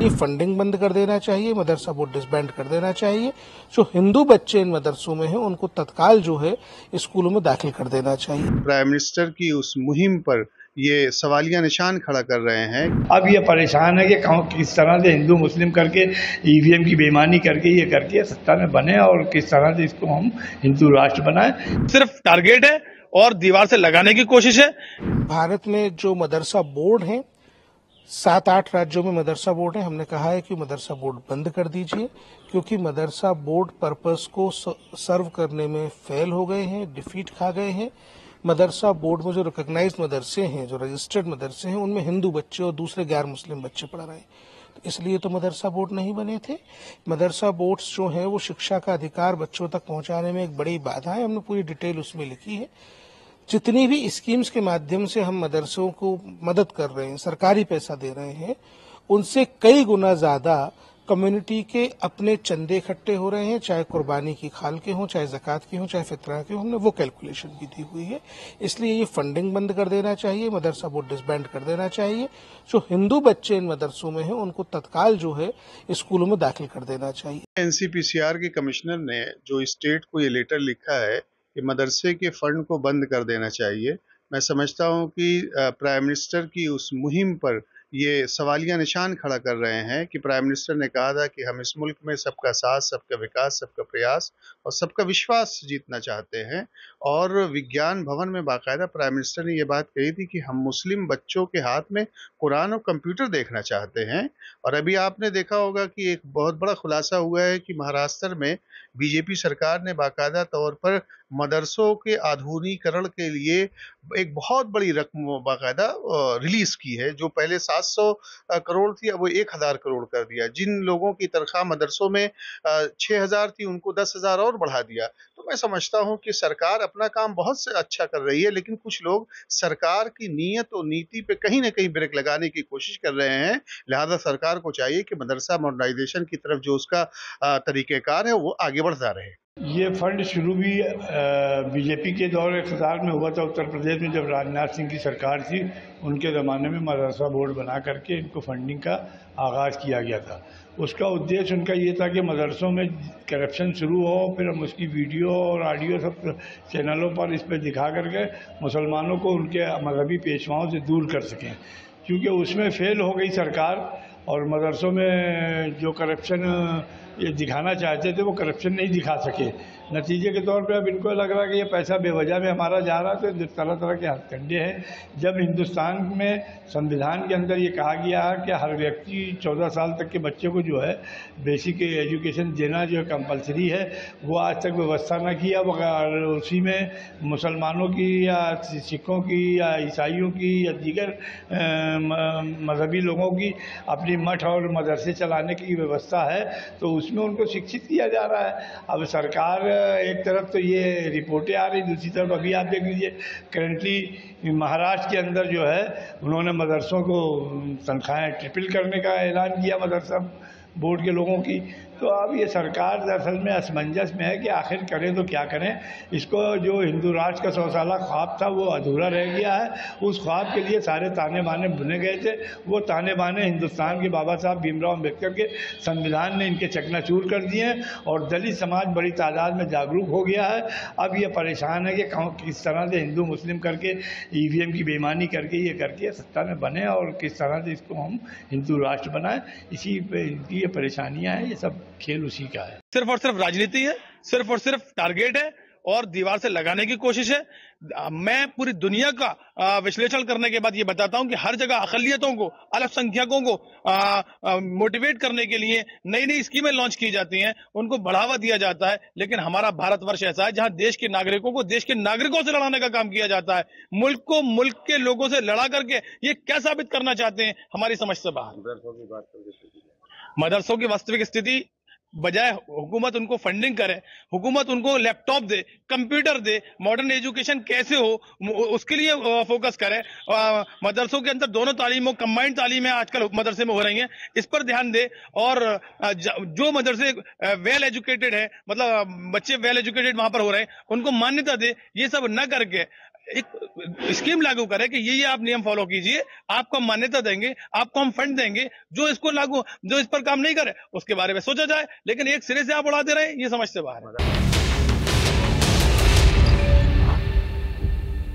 ये फंडिंग बंद कर देना चाहिए, मदरसा बोर्ड डिसबैंड कर देना चाहिए। जो हिंदू बच्चे इन मदरसों में हैं उनको तत्काल जो है स्कूलों में दाखिल कर देना चाहिए। प्राइम मिनिस्टर की उस मुहिम पर ये सवालिया निशान खड़ा कर रहे हैं। अब ये परेशान है कि किस तरह से हिंदू मुस्लिम करके ईवीएम की बेईमानी करके ये करके सत्ता में बने और किस तरह से इसको हम हिंदू राष्ट्र बनाए। सिर्फ टारगेट है और दीवार से लगाने की कोशिश है। भारत में जो मदरसा बोर्ड हैं 7-8 राज्यों में मदरसा बोर्ड है। हमने कहा है कि मदरसा बोर्ड बंद कर दीजिए, क्योंकि मदरसा बोर्ड पर्पस को सर्व करने में फेल हो गए हैं, डिफीट खा गए हैं। मदरसा बोर्ड में जो रिकॉग्नाइज्ड मदरसे हैं, जो रजिस्टर्ड मदरसे हैं, उनमें हिंदू बच्चे और दूसरे गैर मुस्लिम बच्चे पढ़ रहे हैं। तो इसलिए तो मदरसा बोर्ड नहीं बने थे। मदरसा बोर्ड्स जो हैं वो शिक्षा का अधिकार बच्चों तक पहुंचाने में एक बड़ी बाधा है। हमने पूरी डिटेल उसमें लिखी है। जितनी भी स्कीम्स के माध्यम से हम मदरसों को मदद कर रहे हैं, सरकारी पैसा दे रहे हैं, उनसे कई गुना ज्यादा कम्युनिटी के अपने चंदे इकट्ठे हो रहे हैं, चाहे कुर्बानी की खाल के हों, चाहे ज़कात के हों, चाहे फितरा के हों। हमने वो कैलकुलेशन भी दी हुई है। इसलिए ये फंडिंग बंद कर देना चाहिए, मदरसा बोर्ड डिसबैंड कर देना चाहिए। जो हिंदू बच्चे इन मदरसों में हैं उनको तत्काल जो है स्कूलों में दाखिल कर देना चाहिए। एनसीपीसीआर के कमिश्नर ने जो स्टेट को ये लेटर लिखा है कि मदरसे के फंड को बंद कर देना चाहिए, मैं समझता हूं कि प्राइम मिनिस्टर की उस मुहिम पर ये सवालिया निशान खड़ा कर रहे हैं कि प्राइम मिनिस्टर ने कहा था कि हम इस मुल्क में सबका साथ, सबका विकास, सबका प्रयास और सबका विश्वास जीतना चाहते हैं। और विज्ञान भवन में बाकायदा प्राइम मिनिस्टर ने ये बात कही थी कि हम मुस्लिम बच्चों के हाथ में कुरान और कंप्यूटर देखना चाहते हैं। और अभी आपने देखा होगा कि एक बहुत बड़ा खुलासा हुआ है कि महाराष्ट्र में बीजेपी सरकार ने बाकायदा तौर पर मदरसों के आधुनिकीकरण के लिए एक बहुत बड़ी रकम बाकायदा रिलीज की है। जो पहले 700 करोड़ थी, अब वो 1000 करोड़ कर दिया। जिन लोगों की तनख्वाह मदरसों में 6000 थी, उनको 10,000 और बढ़ा दिया। तो मैं समझता हूं कि सरकार अपना काम बहुत से अच्छा कर रही है, लेकिन कुछ लोग सरकार की नीयत और नीति पे कहीं ना कहीं ब्रेक लगाने की कोशिश कर रहे हैं। लिहाजा सरकार को चाहिए कि मदरसा मॉडर्नाइजेशन की तरफ जो उसका तरीकेकार है वो आगे बढ़ता रहे। ये फंड शुरू भी बीजेपी के दौर इक़्तिदार में हुआ था उत्तर प्रदेश में, जब राजनाथ सिंह की सरकार थी। उनके ज़माने में मदरसा बोर्ड बना करके इनको फंडिंग का आगाज़ किया गया था। उसका उद्देश्य उनका ये था कि मदरसों में करप्शन शुरू हो, फिर हम उसकी वीडियो और ऑडियो सब चैनलों पर इस पर दिखा करके मुसलमानों को उनके मजहबी पेशवाओं से दूर कर सकें। क्योंकि उसमें फेल हो गई सरकार और मदरसों में जो करप्शन ये दिखाना चाहते थे वो करप्शन नहीं दिखा सके। नतीजे के तौर पे अब इनको लग रहा है कि ये पैसा बेवजह में हमारा जा रहा है। तो तरह तरह के हथकंडे हैं। जब हिंदुस्तान में संविधान के अंदर ये कहा गया है कि हर व्यक्ति 14 साल तक के बच्चे को जो है बेसिक एजुकेशन देना जो है कंपलसरी है, वो आज तक व्यवस्था न किया। अगर उसी में मुसलमानों की या सिखों की या ईसाइयों की या दीगर मजहबी लोगों की अपनी मठ और मदरसे चलाने की व्यवस्था है, तो उसमें उनको शिक्षित किया जा रहा है। अब सरकार एक तरफ तो ये रिपोर्टें आ रही, दूसरी तरफ अभी आप देख लीजिए करंटली महाराष्ट्र के अंदर जो है उन्होंने मदरसों को तनख्वाहें ट्रिपल करने का ऐलान किया मदरसा बोर्ड के लोगों की। तो अब ये सरकार दरअसल में असमंजस में है कि आखिर करें तो क्या करें। इसको जो हिंदू राष्ट्र का 100 साला ख्वाब था वो अधूरा रह गया है। उस ख्वाब के लिए सारे ताने बाने बुने गए थे। वो ताने बाने हिंदुस्तान के बाबा साहब भीमराव अम्बेडकर के संविधान ने इनके चकनाचूर कर दिए हैं और दलित समाज बड़ी तादाद में जागरूक हो गया है। अब ये परेशान है कि किस तरह से हिंदू मुस्लिम करके ईवीएम की बेईमानी करके ये करके सत्ता में बने और किस तरह से इसको हम हिंदू राष्ट्र बनाएं। इसी पे इनकी ये परेशानियां हैं। ये सब खेल उसी का है। सिर्फ और सिर्फ राजनीति है, सिर्फ और सिर्फ टारगेट है और दीवार से लगाने की कोशिश है। मैं पूरी दुनिया का विश्लेषण करने के बाद ये बताता हूं कि हर जगह अक़लियतों को, अल्पसंख्यकों को मोटिवेट करने के लिए नई नई स्कीमें लॉन्च की जाती हैं, उनको बढ़ावा दिया जाता है। लेकिन हमारा भारतवर्ष ऐसा है जहां देश के नागरिकों को देश के नागरिकों से लड़ाने का काम किया जाता है। मुल्क को मुल्क के लोगों से लड़ा करके ये क्या साबित करना चाहते हैं, हमारी समझ से बाहर। मदरसों की वास्तविक स्थिति, बजाय हुकूमत उनको फंडिंग करे, हुकूमत उनको लैपटॉप दे, कंप्यूटर दे, मॉडर्न एजुकेशन कैसे हो उसके लिए फोकस करे। मदरसों के अंदर दोनों तालीमों, कंबाइंड तालीमें आजकल मदरसे में हो रही हैं, इस पर ध्यान दे। और जो मदरसे वेल एजुकेटेड है, मतलब बच्चे वेल एजुकेटेड वहां पर हो रहे हैं, उनको मान्यता दे। ये सब न करके एक स्कीम लागू करें कि ये आप नियम फॉलो कीजिए, आपको हम मान्यता देंगे, आपको हम फंड देंगे, जो इस पर काम नहीं करे उसके बारे में सोचा जाए, लेकिन एक सिरे से आप उड़ा दे रहे हैं, ये समझ से बाहर है।